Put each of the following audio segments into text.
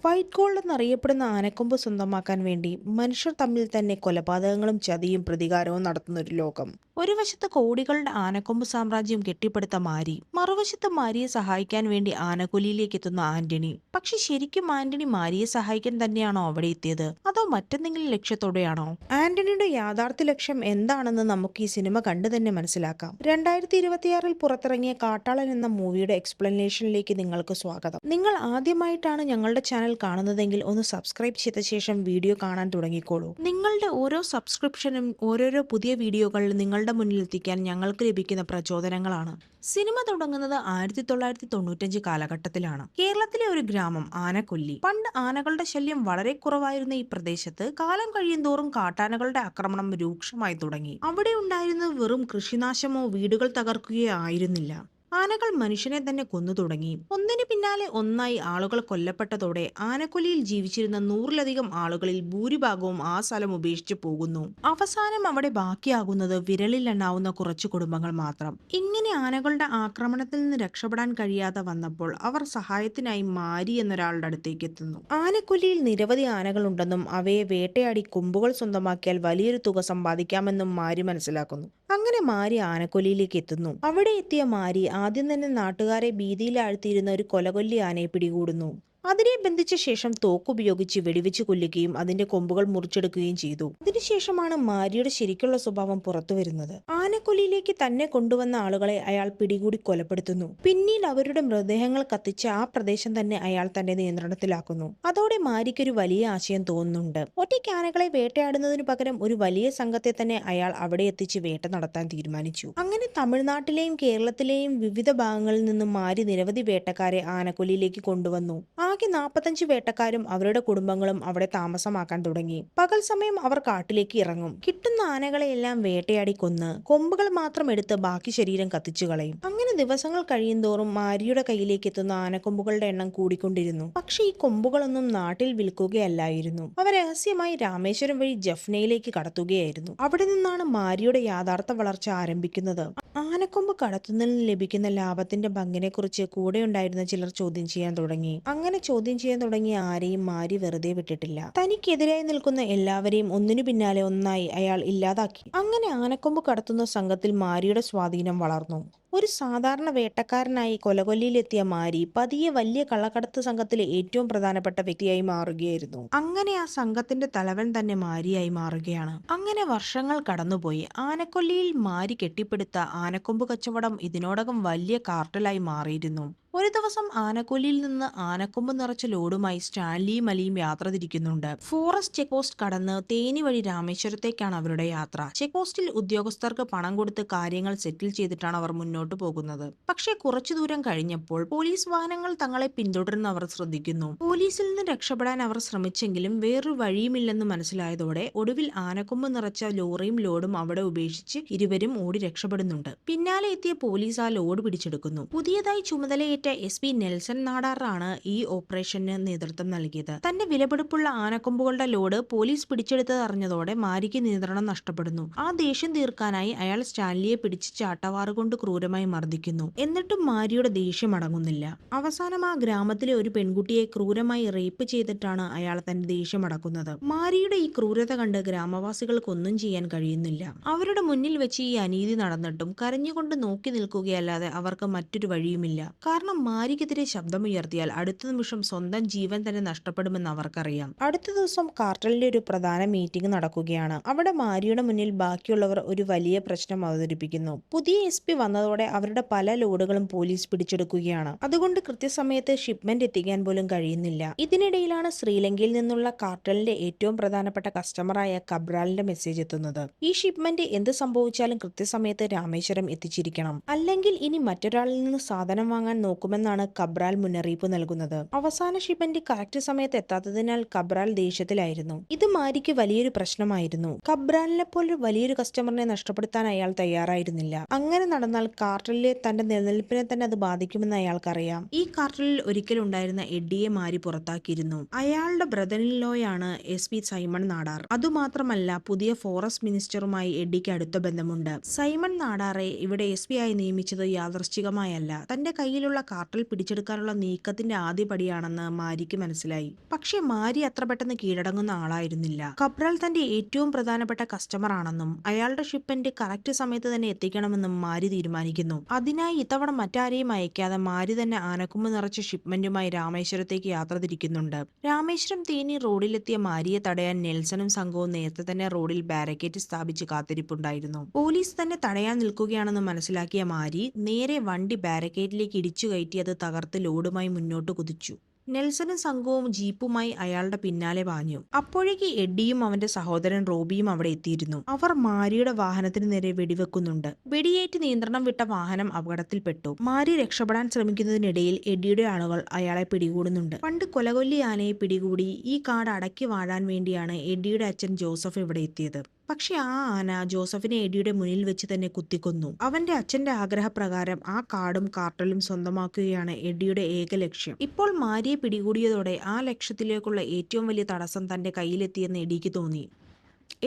White gold എന്നറിയപ്പെടുന്ന ആനക്കൊമ്പ് സ്വന്തമാക്കാൻ വേണ്ടി മനുഷ്യർ തമ്മിൽ തന്നെ കൊലപാതകങ്ങളും ചതിയും പ്രതികാരവും നടത്തുന്ന ഒരു ലോകം. ഒരു വശത്ത് കോടികളുടെ ആനക്കൊമ്പ് സാമ്രാജ്യം കെട്ടിപ്പടുത്ത മാരി, മറുവശത്ത് മാരിയെ സഹായിക്കാൻ വേണ്ടി ആനക്കൊല്ലിയിലേക്ക് എത്തുന്ന ആന്റണി. പക്ഷെ ശരിക്കും ആന്റണി മാരിയെ സഹായിക്കാൻ തന്നെയാണോ അവിടെ എത്തിയത്, അതോ മറ്റെന്തെങ്കിലും ലക്ഷ്യത്തോടെയാണോ? ആന്റണിയുടെ യാഥാർത്ഥ്യ ലക്ഷ്യം എന്താണെന്ന് നമുക്ക് ഈ സിനിമ കണ്ടു തന്നെ മനസ്സിലാക്കാം. 2026 പുറത്തിറങ്ങിയ കാട്ടാളൻ എന്ന മൂവിയുടെ എക്സ്പ്ലനേഷനിലേക്ക് നിങ്ങൾക്ക് സ്വാഗതം. നിങ്ങൾ ആദ്യമായിട്ടാണ് ഞങ്ങളുടെ ചാനൽ കാണുന്നതെങ്കിൽ ഒന്ന് സബ്സ്ക്രൈബ് ചെയ്ത ശേഷം വീഡിയോ കാണാൻ തുടങ്ങിക്കോളൂ. നിങ്ങളുടെ ഓരോ സബ്സ്ക്രിപ്ഷനും ഓരോരോ പുതിയ വീഡിയോകൾ നിങ്ങളുടെ മുന്നിൽ എത്തിക്കാൻ ഞങ്ങൾക്ക് ലഭിക്കുന്ന പ്രചോദനങ്ങളാണ്. സിനിമ തുടങ്ങുന്നത് 1995 കാലഘട്ടത്തിലാണ്. കേരളത്തിലെ ഒരു ഗ്രാമം ആനക്കൊല്ലി. പണ്ട് ആനകളുടെ ശല്യം വളരെ കുറവായിരുന്ന ഈ പ്രദേശത്ത് കാലം കഴിയുന്തോറും കാട്ടാനകളുടെ ആക്രമണം രൂക്ഷമായി തുടങ്ങി. അവിടെ ഉണ്ടായിരുന്നത് വെറും കൃഷിനാശമോ വീടുകൾ തകർക്കുകയോ ആയിരുന്നില്ല. ആനകൾ മനുഷ്യനെ തന്നെ കൊന്നു തുടങ്ങി. ഒന്നിനു പിന്നാലെ ഒന്നായി ആളുകൾ കൊല്ലപ്പെട്ടതോടെ ആനക്കൊല്ലിയിൽ ജീവിച്ചിരുന്ന 100-ലധികം ആളുകളിൽ ഭൂരിഭാഗവും ആ സ്ഥലം ഉപേക്ഷിച്ചു പോകുന്നു. അവസാനം അവിടെ ബാക്കിയാകുന്നത് വിരലിൽ എണ്ണാവുന്ന കുറച്ചു കുടുംബങ്ങൾ മാത്രം. ഇങ്ങനെ ആനകളുടെ ആക്രമണത്തിൽ നിന്ന് രക്ഷപ്പെടാൻ കഴിയാതെ വന്നപ്പോൾ അവർ സഹായത്തിനായി മാരി എന്നൊരാളുടെ അടുത്തേക്ക് എത്തുന്നു. ആനക്കൊല്ലിയിൽ നിരവധി ആനകളുണ്ടെന്നും അവയെ വേട്ടയാടി കൊമ്പുകൾ സ്വന്തമാക്കിയാൽ വലിയൊരു തുക സമ്പാദിക്കാമെന്നും മാരി മനസ്സിലാക്കുന്നു. അങ്ങനെ മാരി ആനക്കൊല്ലിയിലേക്ക് എത്തുന്നു. അവിടെ എത്തിയ മാരി ആദ്യം തന്നെ നാട്ടുകാരെ ഭീതിയിലാഴ്ത്തിയിരുന്ന ഒരു കൊലകൊല്ലി ആനയെ പിടികൂടുന്നു. അതിനെ ബന്ധിച്ച ശേഷം തോക്കുപയോഗിച്ച് വെടിവെച്ച് കൊല്ലുകയും അതിന്റെ കൊമ്പുകൾ മുറിച്ചെടുക്കുകയും ചെയ്തു. അതിനുശേഷമാണ് മാരിയുടെ ശരിക്കുള്ള സ്വഭാവം പുറത്തു വരുന്നത്. ആനക്കൊല്ലിയിലേക്ക് തന്നെ കൊണ്ടുവന്ന ആളുകളെ അയാൾ പിടികൂടി കൊലപ്പെടുത്തുന്നു. പിന്നീട് അവരുടെ മൃതദേഹങ്ങൾ കത്തിച്ച് ആ പ്രദേശം തന്നെ അയാൾ തന്റെ നിയന്ത്രണത്തിലാക്കുന്നു. അതോടെ മാരിക്കൊരു വലിയ ആശയം തോന്നുന്നുണ്ട്. ഒറ്റയ്ക്ക് ആനകളെ വേട്ടയാടുന്നതിനു പകരം ഒരു വലിയ സംഘത്തെ തന്നെ അയാൾ അവിടെ എത്തിച്ച് വേട്ട നടത്താൻ തീരുമാനിച്ചു. അങ്ങനെ തമിഴ്നാട്ടിലെയും കേരളത്തിലെയും വിവിധ ഭാഗങ്ങളിൽ നിന്നും മാരി നിരവധി വേട്ടക്കാരെ ആനക്കൊല്ലിയിലേക്ക് കൊണ്ടുവന്നു. ആകെ 45 വേട്ടക്കാരും അവരുടെ കുടുംബങ്ങളും അവിടെ താമസമാക്കാൻ തുടങ്ങി. പകൽ സമയം അവർ കാട്ടിലേക്ക് ഇറങ്ങും. കിട്ടുന്ന ആനകളെയെല്ലാം വേട്ടയാടി കൊന്ന് കൊമ്പുകൾ മാത്രം എടുത്ത് ബാക്കി ശരീരം കത്തിച്ചു കളയും. അങ്ങനെ ദിവസങ്ങൾ കഴിയുന്തോറും മാരിയുടെ കയ്യിലേക്ക് എത്തുന്ന ആനക്കൊമ്പുകളുടെ എണ്ണം കൂടിക്കൊണ്ടിരുന്നു. പക്ഷെ ഈ കൊമ്പുകളൊന്നും നാട്ടിൽ വിൽക്കുകയല്ലായിരുന്നു. അവ രഹസ്യമായി രാമേശ്വരം വഴി ജഫ്നയിലേക്ക് കടത്തുകയായിരുന്നു. അവിടെ നിന്നാണ് മാരിയുടെ യഥാർത്ഥ വളർച്ച ആരംഭിക്കുന്നത്. ആനക്കൊമ്പ് കടത്തുന്നതിൽ ലഭിക്കുന്ന ലാഭത്തിന്റെ പങ്കിനെ കുറിച്ച് കൂടെ ഉണ്ടായിരുന്ന ചിലർ ചോദ്യം ചെയ്യാൻ തുടങ്ങി. അങ്ങനെ ചോദ്യം ചെയ്യാൻ തുടങ്ങിയ ആരെയും മാരി വെറുതെ വിട്ടിട്ടില്ല. തനിക്കെതിരായി നിൽക്കുന്ന എല്ലാവരെയും ഒന്നിനു പിന്നാലെ ഒന്നായി അയാൾ ഇല്ലാതാക്കി. അങ്ങനെ ആനക്കൊമ്പ് കടത്തുന്ന സംഘത്തിൽ മാരിയുടെ സ്വാധീനം വളർന്നു. ഒരു സാധാരണ വേട്ടക്കാരനായി കൊലകൊല്ലിയിലെത്തിയ മാരി പതിയെ വലിയ കള്ളക്കടത്ത് സംഘത്തിലെ ഏറ്റവും പ്രധാനപ്പെട്ട വ്യക്തിയായി മാറുകയായിരുന്നു. അങ്ങനെ ആ സംഘത്തിന്റെ തലവൻ തന്നെ മാരിയായി മാറുകയാണ്. അങ്ങനെ വർഷങ്ങൾ കടന്നുപോയി. ആനക്കൊല്ലിയിൽ മാരി കെട്ടിപ്പടുത്ത ആനക്കൊമ്പ് കച്ചവടം ഇതിനോടകം വലിയ കാർട്ടലായി മാറിയിരുന്നു. ഒരു ദിവസം ആനക്കൊല്ലിയിൽ നിന്ന് ആനക്കൊമ്പ് നിറച്ച ലോഡുമായി സ്റ്റാൻലിയും അലിയും യാത്ര തിരിക്കുന്നുണ്ട്. ഫോറസ്റ്റ് ചെക്ക് പോസ്റ്റ് കടന്ന് തേനി വഴി രാമേശ്വരത്തേക്കാണ് അവരുടെ യാത്ര. ചെക്ക് പോസ്റ്റിൽ ഉദ്യോഗസ്ഥർക്ക് പണം കൊടുത്ത് കാര്യങ്ങൾ സെറ്റിൽ ചെയ്തിട്ടാണ് അവർ മുന്നോട്ട് പോകുന്നത്. പക്ഷേ കുറച്ചു ദൂരം കഴിഞ്ഞപ്പോൾ പോലീസ് വാഹനങ്ങൾ തങ്ങളെ പിന്തുടരുന്ന അവർ ശ്രദ്ധിക്കുന്നു. പോലീസിൽ നിന്ന് രക്ഷപ്പെടാൻ അവർ ശ്രമിച്ചെങ്കിലും വേറൊരു വഴിയുമില്ലെന്ന് മനസ്സിലായതോടെ ഒടുവിൽ ആനക്കൊമ്പ് നിറച്ച ലോറിയും ലോഡും അവിടെ ഉപേക്ഷിച്ച് ഇരുവരും ഓടി രക്ഷപ്പെടുന്നുണ്ട്. പിന്നാലെ എത്തിയ പോലീസ് ആ ലോഡ് പിടിച്ചെടുക്കുന്നു. പുതിയതായി ചുമതലയേറ്റ SP നെൽസൺ നാടാറാണ് ഈ ഓപ്പറേഷന് നേതൃത്വം നൽകിയത്. തന്റെ വിലപിടിപ്പുള്ള ആനക്കൊമ്പുകളുടെ ലോഡ് പോലീസ് പിടിച്ചെടുത്തത് അറിഞ്ഞതോടെ മാരിക്ക് നിയന്ത്രണം നഷ്ടപ്പെടുന്നു. ആ ദേഷ്യം തീർക്കാനായി അയാൾ സ്റ്റാൻലിയെ പിടിച്ച് ചാട്ടവാറുകൊണ്ട് ക്രൂരമായി മർദ്ദിക്കുന്നു. എന്നിട്ടും മാരിയുടെ ദേഷ്യം അടങ്ങുന്നില്ല. അവസാനം ആ ഗ്രാമത്തിലെ ഒരു പെൺകുട്ടിയെ ക്രൂരമായി റേപ്പ് ചെയ്തിട്ടാണ് അയാൾ തന്റെ ദേഷ്യം അടക്കുന്നത്. മാരിയുടെ ഈ ക്രൂരത കണ്ട് ഗ്രാമവാസികൾക്കൊന്നും ചെയ്യാൻ കഴിയുന്നില്ല. അവരുടെ മുന്നിൽ വെച്ച് ഈ അനീതി നടന്നിട്ടും കരഞ്ഞുകൊണ്ട് നോക്കി നിൽക്കുകയല്ലാതെ അവർക്ക് മറ്റൊരു വഴിയുമില്ല. കാരണം മാരിക്കെതിരെ ശബ്ദമുയർത്തിയാൽ അടുത്ത നിമിഷം സ്വന്തം ജീവൻ തന്നെ നഷ്ടപ്പെടുമെന്ന് അവർക്കറിയാം. അടുത്ത ദിവസം കാർട്ടലിന്റെ ഒരു പ്രധാന മീറ്റിംഗ് നടക്കുകയാണ്. അവിടെ മാരിയുടെ മുന്നിൽ ബാക്കിയുള്ളവർ ഒരു വലിയ പ്രശ്നം അവതരിപ്പിക്കുന്നു. പുതിയ SP വന്നതോടെ അവരുടെ പല ലോഡുകളും പോലീസ് പിടിച്ചെടുക്കുകയാണ്. അതുകൊണ്ട് കൃത്യസമയത്ത് ഷിപ്മെന്റ് എത്തിക്കാൻ പോലും കഴിയുന്നില്ല. ഇതിനിടയിലാണ് ശ്രീലങ്കയിൽ നിന്നുള്ള കാർട്ടലിന്റെ ഏറ്റവും പ്രധാനപ്പെട്ട കസ്റ്റമറായ കബ്രാലിന്റെ മെസ്സേജ് എത്തുന്നത്. ഈ ഷിപ്മെന്റ് എന്ത് സംഭവിച്ചാലും കൃത്യസമയത്ത് രാമേശ്വരം എത്തിച്ചിരിക്കണം, അല്ലെങ്കിൽ ഇനി മറ്റൊരാളിൽ നിന്ന് സാധനം വാങ്ങാൻ നോക്കുമെന്നാണ് കബ്രാൽ മുന്നറിയിപ്പ് നൽകുന്നത്. അവസാന ഷിപ്മെന്റ് കറക്റ്റ് സമയത്ത് എത്താത്തതിനാൽ കബ്രാൽ ദേഷ്യത്തിലായിരുന്നു. ഇത് മാരിക്ക് വലിയൊരു പ്രശ്നമായിരുന്നു. കബ്രാലിനെ പോലെ വലിയൊരു കസ്റ്റമറിനെ നഷ്ടപ്പെടുത്താൻ അയാൾ തയ്യാറായിരുന്നില്ല. അങ്ങനെ നടന്നാൽ കാർട്ടലിലെ തന്റെ നിലനിൽപ്പിനെ തന്നെ അത് ബാധിക്കുമെന്ന് അയാൾക്കറിയാം. ഈ കാർട്ടലിൽ ഒരിക്കലുണ്ടായിരുന്ന എഡ്ഡിയെ മാരി പുറത്താക്കിയിരുന്നു. അയാളുടെ ബ്രദറിൻലോയാണ് SP സൈമൺ നാടാർ. അതുമാത്രമല്ല, പുതിയ ഫോറസ്റ്റ് മിനിസ്റ്ററുമായി എഡ്ഡിക്ക് അടുത്ത ബന്ധമുണ്ട്. സൈമൺ നാടാറെ ഇവിടെ SP ആയി നിയമിച്ചത് യാദൃശ്ചികമായല്ല. തന്റെ കയ്യിലുള്ള കാർട്ടൽ പിടിച്ചെടുക്കാനുള്ള നീക്കത്തിന്റെ ആദ്യപടിയാണെന്ന് മാരിക്ക് മനസ്സിലായി. പക്ഷേ മാരി അത്ര പെട്ടെന്ന് കീഴടങ്ങുന്ന ആളായിരുന്നില്ല. കബ്രാൽ തന്റെ ഏറ്റവും പ്രധാനപ്പെട്ട കസ്റ്റമർ ആണെന്നും അയാളുടെ ഷിപ്മെന്റ് കറക്റ്റ് സമയത്ത് തന്നെ എത്തിക്കണമെന്നും മാരി തീരുമാനിക്കുന്നു. അതിനായി ഇത്തവണ മറ്റാരെയും അയക്കാതെ മാരി തന്നെ ആനക്കൊമ്പ് നിറച്ച ഷിപ്മെന്റുമായി രാമേശ്വരത്തേക്ക് യാത്ര തിരിക്കുന്നുണ്ട്. രാമേശ്വരം തേനി റോഡിലെത്തിയ മാരിയെ തടയാൻ നെൽസണും സംഘവും നേരത്തെ തന്നെ റോഡിൽ ബാരിക്കേഡ് സ്ഥാപിച്ച് കാത്തിരിപ്പുണ്ടായിരുന്നു. പോലീസ് തന്നെ തടയാൻ നിൽക്കുകയാണെന്ന് മനസ്സിലാക്കിയ മാരി നേരെ വണ്ടി ബാരിക്കേഡിലേക്ക് ഇടിച്ചു കയറ്റി അത് തകർത്ത് ലോഡുമായി മുന്നോട്ട് കുതിച്ചു. നെൽസണും സംഘവും ജീപ്പുമായി അയാളുടെ പിന്നാലെ പാഞ്ഞു. അപ്പോഴേക്ക് എഡ്ഡിയും അവന്റെ സഹോദരൻ റോബിയും അവിടെ എത്തിയിരുന്നു. അവർ മാരിയുടെ വാഹനത്തിന് നേരെ വെടിവെക്കുന്നുണ്ട്. വെടിയേറ്റ് നിയന്ത്രണം വിട്ട വാഹനം അപകടത്തിൽപ്പെട്ടു. മാരി രക്ഷപ്പെടാൻ ശ്രമിക്കുന്നതിനിടയിൽ എഡ്ഡിയുടെ ആളുകൾ അയാളെ പിടികൂടുന്നുണ്ട്. പണ്ട് കൊലകൊല്ലി ആനയെ പിടികൂടി ഈ കാട് അടക്കി വാഴാൻ വേണ്ടിയാണ് എഡ്ഡിയുടെ അച്ഛൻ ജോസഫ് ഇവിടെ എത്തിയത്. പക്ഷെ ആ ആന ജോസഫിനെ എഡ്ഡിയുടെ മുന്നിൽ വെച്ച് തന്നെ കുത്തിക്കൊന്നു. അവന്റെ അച്ഛന്റെ ആഗ്രഹപ്രകാരം ആ കാടും കാർട്ടലും സ്വന്തമാക്കുകയാണ് എഡ്ഡിയുടെ ഏക ലക്ഷ്യം. ഇപ്പോൾ മാരിയെ പിടികൂടിയതോടെ ആ ലക്ഷ്യത്തിലേക്കുള്ള ഏറ്റവും വലിയ തടസ്സം തന്റെ കയ്യിലെത്തിയെന്ന് എഡ്ഡിക്ക് തോന്നി.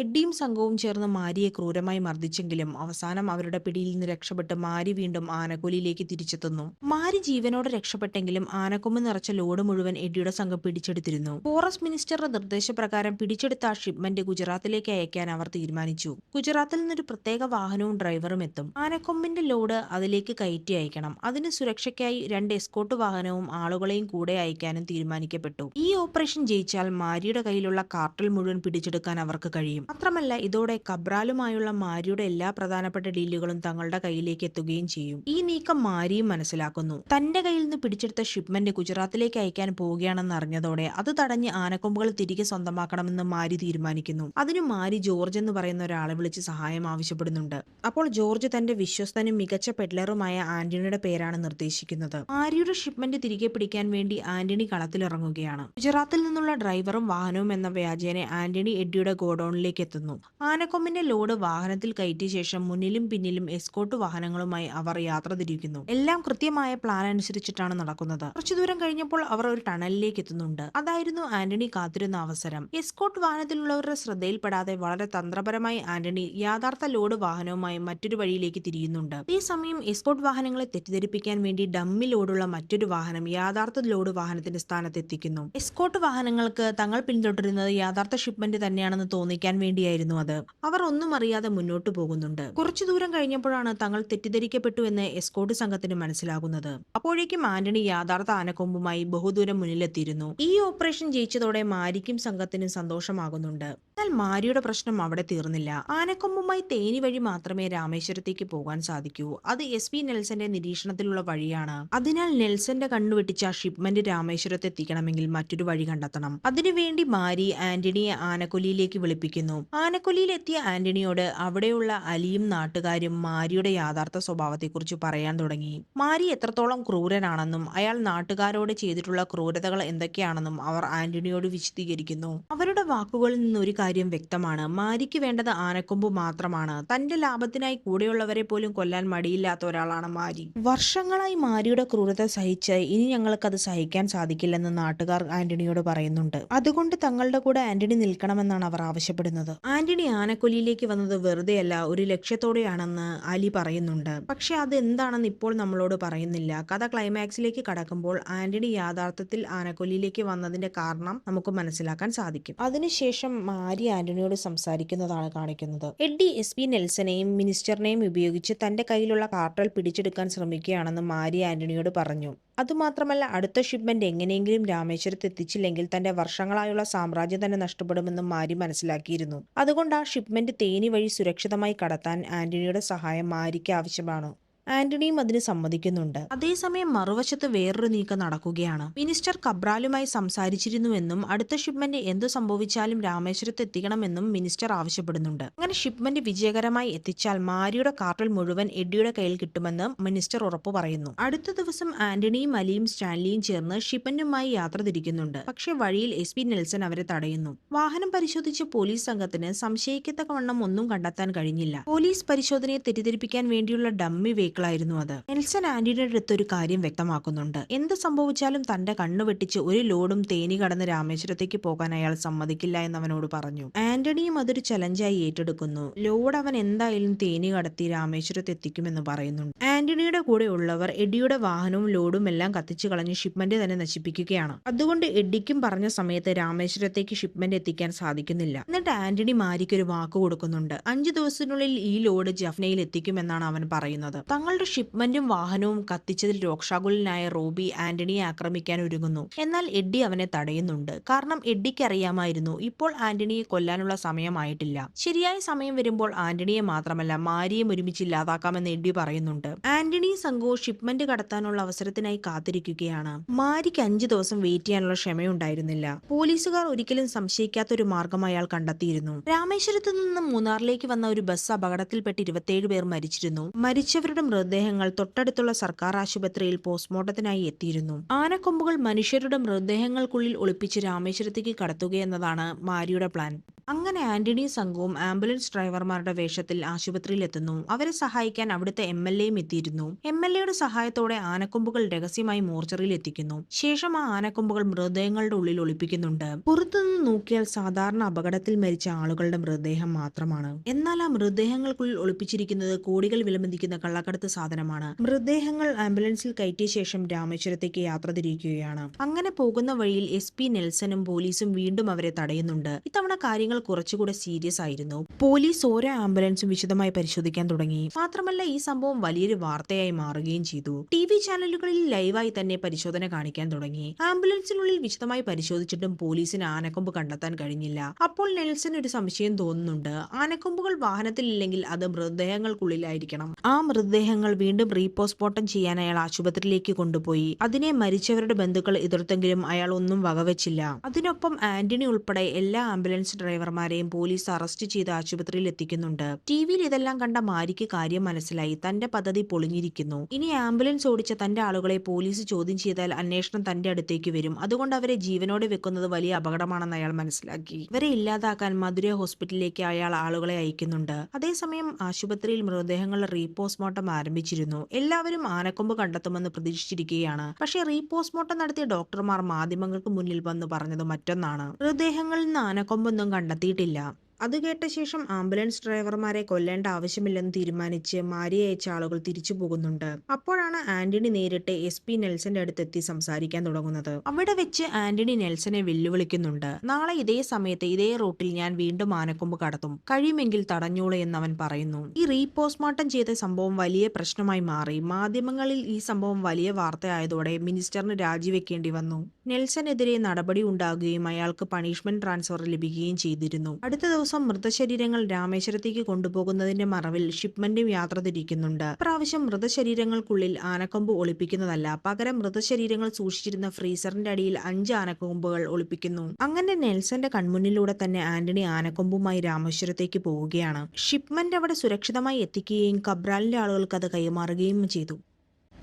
എഡ്ഡിയും സംഘവും ചേർന്ന് മാരിയെ ക്രൂരമായി മർദ്ദിച്ചെങ്കിലും അവസാനം അവരുടെ പിടിയിൽ നിന്ന് രക്ഷപ്പെട്ട് മാരി വീണ്ടും ആനക്കൊല്ലിയിലേക്ക് തിരിച്ചെത്തുന്നു. മാരി ജീവനോടെ രക്ഷപ്പെട്ടെങ്കിലും ആനക്കൊമ്പ് നിറച്ച ലോഡ് മുഴുവൻ എഡ്ഡിയുടെ സംഘം പിടിച്ചെടുത്തിരുന്നു. ഫോറസ്റ്റ് മിനിസ്റ്ററുടെ നിർദ്ദേശപ്രകാരം പിടിച്ചെടുത്ത ആ ഷിപ്മെന്റ് ഗുജറാത്തിലേക്ക് അയക്കാൻ അവർ തീരുമാനിച്ചു. ഗുജറാത്തിൽ നിന്നൊരു പ്രത്യേക വാഹനവും ഡ്രൈവറും എത്തും. ആനക്കൊമ്പിന്റെ ലോഡ് അതിലേക്ക് കയറ്റി അയക്കണം. അതിന് സുരക്ഷയ്ക്കായി 2 എസ്കോർട്ട് വാഹനവും ആളുകളെയും കൂടെ അയക്കാനും തീരുമാനിക്കപ്പെട്ടു. ഈ ഓപ്പറേഷൻ ജയിച്ചാൽ മാരിയുടെ കയ്യിലുള്ള കാർട്ടൽ മുഴുവൻ പിടിച്ചെടുക്കാൻ അവർക്ക് കഴിയും. മാത്രമല്ല ഇതോടെ കബ്രാലുമായുള്ള മാരിയുടെ എല്ലാ പ്രധാനപ്പെട്ട ഡീലുകളും തങ്ങളുടെ കയ്യിലേക്ക് എത്തുകയും ചെയ്യും. ഈ നീക്കം മാരിയും മനസ്സിലാക്കുന്നു. തന്റെ കയ്യിൽ നിന്ന് പിടിച്ചെടുത്ത ഷിപ്മെന്റ് ഗുജറാത്തിലേക്ക് അയക്കാൻ പോവുകയാണെന്ന് അറിഞ്ഞതോടെ അത് തടഞ്ഞ് ആനക്കൊമ്പുകൾ തിരികെ സ്വന്തമാക്കണമെന്ന് മാരി തീരുമാനിക്കുന്നു. അതിനു മാരി ജോർജ് എന്ന് പറയുന്ന ഒരാളെ വിളിച്ച് സഹായം ആവശ്യപ്പെടുന്നുണ്ട്. അപ്പോൾ ജോർജ് തന്റെ വിശ്വസ്തനും മികച്ച പെഡ്ലറുമായ ആന്റണിയുടെ പേരാണ് നിർദ്ദേശിക്കുന്നത്. മാരിയുടെ ഷിപ്മെന്റ് തിരികെ പിടിക്കാൻ വേണ്ടി ആന്റണി കളത്തിലിറങ്ങുകയാണ്. ഗുജറാത്തിൽ നിന്നുള്ള ഡ്രൈവറും വാഹനവും എന്ന വ്യാജേന ആന്റണി എഡ്ഡിയുടെ ഗോഡൌണിലേക്ക് എത്തുന്നു. ആനക്കൊമ്പിന്റെ ലോഡ് വാഹനത്തിൽ കയറ്റിയ ശേഷം മുന്നിലും പിന്നിലും എസ്കോർട്ട് വാഹനങ്ങളുമായി അവർ യാത്ര തിരിക്കുന്നു. എല്ലാം കൃത്യമായ പ്ലാൻ അനുസരിച്ചിട്ടാണ് നടക്കുന്നത്. കുറച്ചു ദൂരം കഴിഞ്ഞപ്പോൾ അവർ ഒരു ടണലിലേക്ക് എത്തുന്നുണ്ട്. അതായിരുന്നു ആന്റണി കാത്തിരുന്ന അവസരം. എസ്കോർട്ട് വാഹനത്തിലുള്ളവരുടെ ശ്രദ്ധയിൽപ്പെടാതെ വളരെ തന്ത്രപരമായി ആന്റണി യഥാർത്ഥ ലോഡ് വാഹനവുമായി മറ്റൊരു വഴിയിലേക്ക് തിരിയുന്നുണ്ട്. അതേസമയം എസ്കോർട്ട് വാഹനങ്ങളെ തെറ്റിദ്ധരിപ്പിക്കാൻ വേണ്ടി ഡമ്മി ലോഡുള്ള മറ്റൊരു വാഹനം യഥാർത്ഥ ലോഡ് വാഹനത്തിന്റെ സ്ഥാനത്ത് എത്തിക്കുന്നു. എസ്കോർട്ട് വാഹനങ്ങൾക്ക് തങ്ങൾ പിന്തുടരുന്നത് യഥാർത്ഥ ഷിപ്മെന്റ് തന്നെയാണെന്ന് തോന്നിക്കാൻ വേണ്ടിയായിരുന്നു അത്. അവർ ഒന്നും അറിയാതെ മുന്നോട്ട് പോകുന്നുണ്ട്. കുറച്ചു ദൂരം കഴിഞ്ഞപ്പോഴാണ് തങ്ങൾ തെറ്റിദ്ധരിക്കപ്പെട്ടു എന്ന് എസ്കോർട്ട് സംഘത്തിന് മനസ്സിലാകുന്നത്. അപ്പോഴേക്കും ആന്റണി യഥാർത്ഥ ആനക്കൊമ്പുമായി ബഹുദൂരം മുന്നിലെത്തിയിരുന്നു. ഈ ഓപ്പറേഷൻ ജയിച്ചതോടെ മാരിക്കും സംഘത്തിനും സന്തോഷമാകുന്നുണ്ട്. എന്നാൽ മാരിയുടെ പ്രശ്നം അവിടെ തീർന്നില്ല. ആനക്കൊമ്പുമായി തേനി വഴി മാത്രമേ രാമേശ്വരത്തേക്ക് പോകാൻ സാധിക്കൂ. അത് SP നെൽസന്റെ നിരീക്ഷണത്തിലുള്ള വഴിയാണ്. അതിനാൽ നെൽസന്റെ കണ്ണുവെട്ടിച്ച ആ ഷിപ്മെന്റ് രാമേശ്വരത്ത് എത്തിക്കണമെങ്കിൽ മറ്റൊരു വഴി കണ്ടെത്തണം. അതിനുവേണ്ടി മാരി ആന്റണിയെ ആനക്കൊല്ലിയിലേക്ക് വിളിപ്പിക്കുന്നു. ആനക്കൊല്ലിയിലെത്തിയ ആന്റണിയോട് അവിടെയുള്ള അലിയും നാട്ടുകാരും മാരിയുടെ യഥാർത്ഥ സ്വഭാവത്തെക്കുറിച്ച് പറയാൻ തുടങ്ങി. മാരി എത്രത്തോളം ക്രൂരനാണെന്നും അയാൾ നാട്ടുകാരോട് ചെയ്തിട്ടുള്ള ക്രൂരതകൾ എന്തൊക്കെയാണെന്നും അവർ ആന്റണിയോട് വിശദീകരിക്കുന്നു. അവരുടെ വാക്കുകളിൽ നിന്ന് ഒരു കാര്യം വ്യക്തമാണ്. മാരിക്ക് വേണ്ടത് ആനക്കൊമ്പ് മാത്രമാണ്. തന്റെ ലാഭത്തിനായി കൂടെയുള്ളവരെ പോലും കൊല്ലാൻ മടിയില്ലാത്ത ഒരാളാണ് മാരി. വർഷങ്ങളായി മാരിയുടെ ക്രൂരത സഹിച്ച് ഇനി ഞങ്ങൾക്കത് സഹിക്കാൻ സാധിക്കില്ലെന്ന് നാട്ടുകാർ ആന്റണിയോട് പറയുന്നുണ്ട്. അതുകൊണ്ട് തങ്ങളുടെ കൂടെ ആന്റണി നിൽക്കണമെന്നാണ് അവർ ആവശ്യപ്പെടുന്നത്. ആന്റണി ആനക്കൊല്ലിയിലേക്ക് വന്നത് വെറുതെയല്ല, ഒരു ലക്ഷ്യത്തോടെയാണെന്ന് അലി പറയുന്നുണ്ട്. പക്ഷെ അത് എന്താണെന്ന് ഇപ്പോൾ നമ്മളോട് പറയുന്നില്ല. കഥ ക്ലൈമാക്സിലേക്ക് കടക്കുമ്പോൾ ആന്റണി യഥാർത്ഥത്തിൽ ആനക്കൊല്ലിയിലേക്ക് വന്നതിന്റെ കാരണം നമുക്ക് മനസ്സിലാക്കാൻ സാധിക്കും. അതിനുശേഷം മാരി ആന്റണിയോട് സംസാരിക്കുന്നതാണ് കാണിക്കുന്നത്. എഡ്ഡി SP നെൽസനെയും മിനിസ്റ്ററിനെയും ഉപയോഗിച്ച് തന്റെ കയ്യിലുള്ള കാർട്ടൽ പിടിച്ചെടുക്കാൻ ശ്രമിക്കുകയാണെന്ന് മാരി ആന്റണിയോട് പറഞ്ഞു. അതുമാത്രമല്ല അടുത്ത ഷിപ്മെന്റ് എങ്ങനെയെങ്കിലും രാമേശ്വരത്ത് എത്തിച്ചില്ലെങ്കിൽ തന്റെ വർഷങ്ങളായുള്ള സാമ്രാജ്യം തന്നെ നഷ്ടപ്പെടുമെന്നും മാരി മനസ്സിലാക്കിയിരുന്നു. അതുകൊണ്ട് ആ ഷിപ്മെന്റ് തേനി വഴി സുരക്ഷിതമായി കടത്താൻ ആന്റണിയുടെ സഹായം മാരിക്ക് ആവശ്യമാണ്. ആന്റണിയും അതിന് സമ്മതിക്കുന്നുണ്ട്. അതേസമയം മറുവശത്ത് വേറൊരു നീക്കം നടക്കുകയാണ്. മിനിസ്റ്റർ കബ്രാലുമായി സംസാരിച്ചിരുന്നുവെന്നും അടുത്ത ഷിപ്മെന്റ് എന്തു സംഭവിച്ചാലും രാമേശ്വരത്ത് എത്തിക്കണമെന്നും മിനിസ്റ്റർ ആവശ്യപ്പെടുന്നുണ്ട്. അങ്ങനെ ഷിപ്മെന്റ് വിജയകരമായി എത്തിച്ചാൽ മാരിയുടെ കാർട്ടൽ മുഴുവൻ എഡ്ഡിയുടെ കയ്യിൽ കിട്ടുമെന്ന് മിനിസ്റ്റർ ഉറപ്പു പറയുന്നു. അടുത്ത ദിവസം ആന്റണിയും അലിയും സ്റ്റാൻലിയും ചേർന്ന് ഷിപ്മെന്റുമായി യാത്ര തിരിക്കുന്നുണ്ട്. പക്ഷെ വഴിയിൽ SP നെൽസൺ അവരെ തടയുന്നു. വാഹനം പരിശോധിച്ച പോലീസ് സംഘത്തിന് സംശയിക്കത്തക്കവണ്ണം ഒന്നും കണ്ടെത്താൻ കഴിഞ്ഞില്ല. പോലീസ് പരിശോധനയെ തെറ്റിദ്ധരിപ്പിക്കാൻ വേണ്ടിയുള്ള ഡമ്മി ായിരുന്നു അത്. നെൽസൺ ആന്റണിയുടെ അടുത്ത് ഒരു കാര്യം വ്യക്തമാക്കുന്നുണ്ട്. എന്ത് സംഭവിച്ചാലും തന്റെ കണ്ണു വെട്ടിച്ച് ഒരു ലോഡും തേനി കടന്ന് രാമേശ്വരത്തേക്ക് പോകാൻ അയാൾ സമ്മതിക്കില്ല എന്നവനോട് പറഞ്ഞു. ആന്റണിയും അതൊരു ചലഞ്ചായി ഏറ്റെടുക്കുന്നു. ലോഡ് അവൻ എന്തായാലും തേനി കടത്തി രാമേശ്വരത്ത് എത്തിക്കുമെന്ന് പറയുന്നുണ്ട്. ആന്റണിയുടെ കൂടെ ഉള്ളവർ എഡ്ഡിയുടെ വാഹനവും ലോഡും എല്ലാം കത്തിച്ചു കളഞ്ഞ് ഷിപ്മെന്റ് തന്നെ നശിപ്പിക്കുകയാണ്. അതുകൊണ്ട് എഡ്ഡിക്കും പറഞ്ഞ സമയത്ത് രാമേശ്വരത്തേക്ക് ഷിപ്മെന്റ് എത്തിക്കാൻ സാധിക്കുന്നില്ല. എന്നിട്ട് ആന്റണി മാരിക്ക് ഒരു വാക്ക് കൊടുക്കുന്നുണ്ട്. 5 ദിവസത്തിനുള്ളിൽ ഈ ലോഡ് ജഫ്നയിൽ എത്തിക്കുമെന്നാണ് അവൻ പറയുന്നത്. തങ്ങളുടെ ഷിപ്മെന്റും വാഹനവും കത്തിച്ചതിൽ രോക്ഷാകുലനായ റോബി ആന്റണിയെ ആക്രമിക്കാൻ ഒരുങ്ങുന്നു. എന്നാൽ എഡ്ഡി അവനെ തടയുന്നുണ്ട്. കാരണം എഡ്ഡിക്ക് അറിയാമായിരുന്നു ഇപ്പോൾ ആന്റണിയെ കൊല്ലാനുള്ള സമയമായിട്ടില്ല. ശരിയായ സമയം വരുമ്പോൾ ആന്റണിയെ മാത്രമല്ല മാരിയും ഒരുമിച്ച് ഇല്ലാതാക്കാമെന്ന് എഡ്ഡി പറയുന്നുണ്ട്. ആന്റണി സംഘവും ഷിപ്മെന്റ് കടത്താനുള്ള അവസരത്തിനായി കാത്തിരിക്കുകയാണ്. മാരിക്ക് 5 ദിവസം വെയിറ്റ് ചെയ്യാനുള്ള ക്ഷമയുണ്ടായിരുന്നില്ല. പോലീസുകാർ ഒരിക്കലും സംശയിക്കാത്ത ഒരു മാർഗം അയാൾ കണ്ടെത്തിയിരുന്നു. രാമേശ്വരത്ത് നിന്ന് മൂന്നാറിലേക്ക് വന്ന ഒരു ബസ് അപകടത്തിൽപ്പെട്ട് 27 പേർ മരിച്ചിരുന്നു. മരിച്ചവരുടെ മൃതദേഹങ്ങൾ തൊട്ടടുത്തുള്ള സർക്കാർ ആശുപത്രിയിൽ പോസ്റ്റ്മോർട്ടത്തിനായി എത്തിയിരുന്നു. ആനക്കൊമ്പുകൾ മനുഷ്യരുടെ മൃതദേഹങ്ങൾക്കുള്ളിൽ ഒളിപ്പിച്ച് രാമേശ്വരത്തേക്ക് കടത്തുകയെന്നതാണ് മാരിയുടെ പ്ലാൻ. അങ്ങനെ ആന്റണി സംഘവും ആംബുലൻസ് ഡ്രൈവർമാരുടെ വേഷത്തിൽ ആശുപത്രിയിൽ എത്തുന്നു. അവരെ സഹായിക്കാൻ അവിടുത്തെ MLAയും എത്തിയിരുന്നു. MLAയുടെ സഹായത്തോടെ ആനക്കൊമ്പുകൾ രഹസ്യമായി മോർച്ചറിയിൽ എത്തിക്കുന്നു. ശേഷം ആ ആനക്കൊമ്പുകൾ മൃതദേഹങ്ങളുടെ ഉള്ളിൽ ഒളിപ്പിക്കുന്നുണ്ട്. പുറത്തുനിന്ന് നോക്കിയാൽ സാധാരണ അപകടത്തിൽ മരിച്ച ആളുകളുടെ മൃതദേഹം മാത്രമാണ്. എന്നാൽ ആ മൃതദേഹങ്ങൾക്കുള്ളിൽ ഒളിപ്പിച്ചിരിക്കുന്നത് കോടികൾ വിലമതിക്കുന്ന കള്ളക്കടത്ത് സാധനമാണ്. മൃതദേഹങ്ങൾ ആംബുലൻസിൽ കയറ്റിയ ശേഷം രാമേശ്വരത്തേക്ക് യാത്ര തിരിക്കുകയാണ്. അങ്ങനെ പോകുന്ന വഴിയിൽ SP നെൽസനും പോലീസും വീണ്ടും അവരെ തടയുന്നുണ്ട്. ഇത്തവണ കാര്യങ്ങൾ കുറച്ചുകൂടെ സീരിയസ് ആയിരുന്നു. പോലീസ് ഓരോ ആംബുലൻസും വിശദമായി പരിശോധിക്കാൻ തുടങ്ങി. മാത്രമല്ല ഈ സംഭവം വലിയൊരു വാർത്തയായി മാറുകയും ചെയ്തു. TV ചാനലുകളിൽ ലൈവായി തന്നെ പരിശോധന കാണിക്കാൻ തുടങ്ങി. ആംബുലൻസിനുള്ളിൽ വിശദമായി പരിശോധിച്ചിട്ടും പോലീസിന് ആനക്കൊമ്പ് കണ്ടെത്താൻ കഴിഞ്ഞില്ല. അപ്പോൾ നെൽസൺ ഒരു സംശയം തോന്നുന്നുണ്ട്. ആനക്കൊമ്പുകൾ വാഹനത്തിലില്ലെങ്കിൽ അത് മൃതദേഹങ്ങൾക്കുള്ളിലായിരിക്കണം. ആ മൃതദേഹങ്ങൾ വീണ്ടും റീപോസ്റ്റ്മോർട്ടം ചെയ്യാൻ അയാൾ ആശുപത്രിയിലേക്ക് കൊണ്ടുപോയി. അതിനെ മരിച്ചവരുടെ ബന്ധുക്കൾ എതിർത്തെങ്കിലും അയാൾ ഒന്നും വകവെച്ചില്ല. അതിനൊപ്പം ആന്റണി ഉൾപ്പെടെ എല്ലാ ആംബുലൻസ് ഡ്രൈവർമാരെയും പോലീസ് അറസ്റ്റ് ചെയ്ത് ആശുപത്രിയിൽ എത്തിക്കുന്നുണ്ട്. TVയിൽ ഇതെല്ലാം കണ്ട മാരിക്ക് കാര്യം മനസ്സിലായി. തന്റെ പദ്ധതി പൊളിഞ്ഞിരിക്കുന്നു. ഇനി ആംബുലൻസ് ഓടിച്ച തന്റെ ആളുകളെ പോലീസ് ചോദ്യം ചെയ്താൽ അന്വേഷണം തന്റെ അടുത്തേക്ക് വരും. അതുകൊണ്ട് അവരെ ജീവനോടെ വെക്കുന്നത് വലിയ അപകടമാണെന്ന് അയാൾ മനസ്സിലാക്കി. ഇവരെ ഇല്ലാതാക്കാൻ മധുര ഹോസ്പിറ്റലിലേക്ക് അയാൾ ആളുകളെ അയക്കുന്നുണ്ട്. അതേസമയം ആശുപത്രിയിൽ മൃതദേഹങ്ങളുടെ റീപോസ്റ്റ്മോർട്ടം ആരംഭിച്ചിരുന്നു. എല്ലാവരും ആനക്കൊമ്പ് കണ്ടെത്തുമെന്ന് പ്രതീക്ഷിച്ചിരിക്കുകയാണ്. പക്ഷേ റീപോസ്റ്റ്മോർട്ടം നടത്തിയ ഡോക്ടർമാർ മാധ്യമങ്ങൾക്ക് മുന്നിൽ വന്ന് പറഞ്ഞത് മറ്റൊന്നാണ്. മൃതദേഹങ്ങളിൽ നിന്ന് ആനക്കൊമ്പൊന്നും കണ്ടെത്തിയിട്ടില്ല. അത് കേട്ട ശേഷം ആംബുലൻസ് ഡ്രൈവർമാരെ കൊല്ലേണ്ട ആവശ്യമില്ലെന്ന് തീരുമാനിച്ച് മാരിയെ അയച്ച ആളുകൾ തിരിച്ചു പോകുന്നുണ്ട്. അപ്പോഴാണ് ആന്റണി നേരിട്ട് SP നെൽസന്റെ അടുത്തെത്തി സംസാരിക്കാൻ തുടങ്ങുന്നത്. അവിടെ വെച്ച് ആന്റണി നെൽസനെ വെല്ലുവിളിക്കുന്നുണ്ട്. നാളെ ഇതേ സമയത്ത് ഇതേ റൂട്ടിൽ ഞാൻ വീണ്ടും ആനക്കൊമ്പ് കടത്തും, കഴിയുമെങ്കിൽ തടഞ്ഞോളൂ എന്നവൻ പറയുന്നു. ഈ റീപോസ്റ്റ്മോർട്ടം ചെയ്ത സംഭവം വലിയ പ്രശ്നമായി മാറി. മാധ്യമങ്ങളിൽ ഈ സംഭവം വലിയ വാർത്തയായതോടെ മിനിസ്റ്ററിന് രാജിവെക്കേണ്ടി വന്നു. നെൽസനെതിരെ നടപടി ഉണ്ടാകുകയും അയാൾക്ക് പണിഷ്മെന്റ് ട്രാൻസ്ഫർ ലഭിക്കുകയും ചെയ്തിരുന്നു. അടുത്ത ദിവസം മൃതശരീരങ്ങൾ രാമേശ്വരത്തേക്ക് കൊണ്ടുപോകുന്നതിന്റെ മറവിൽ ഷിപ്മെന്റും യാത്ര തിരിക്കുന്നുണ്ട്. പ്രാവശ്യം മൃതശരീരങ്ങൾക്കുള്ളിൽ ആനക്കൊമ്പ് ഒളിപ്പിക്കുന്നതല്ല, പകരം മൃതശരീരങ്ങൾ സൂക്ഷിച്ചിരുന്ന ഫ്രീസറിന്റെ അടിയിൽ 5 ആനക്കൊമ്പുകൾ ഒളിപ്പിക്കുന്നു. അങ്ങനെ നെൽസന്റെ കൺമുന്നിലൂടെ തന്നെ ആന്റണി ആനക്കൊമ്പുമായി രാമേശ്വരത്തേക്ക് പോവുകയാണ്. ഷിപ്മെന്റ് അവിടെ സുരക്ഷിതമായി എത്തിക്കുകയും കബ്രാലിന്റെ ആളുകൾക്ക് അത് കൈമാറുകയും ചെയ്തു.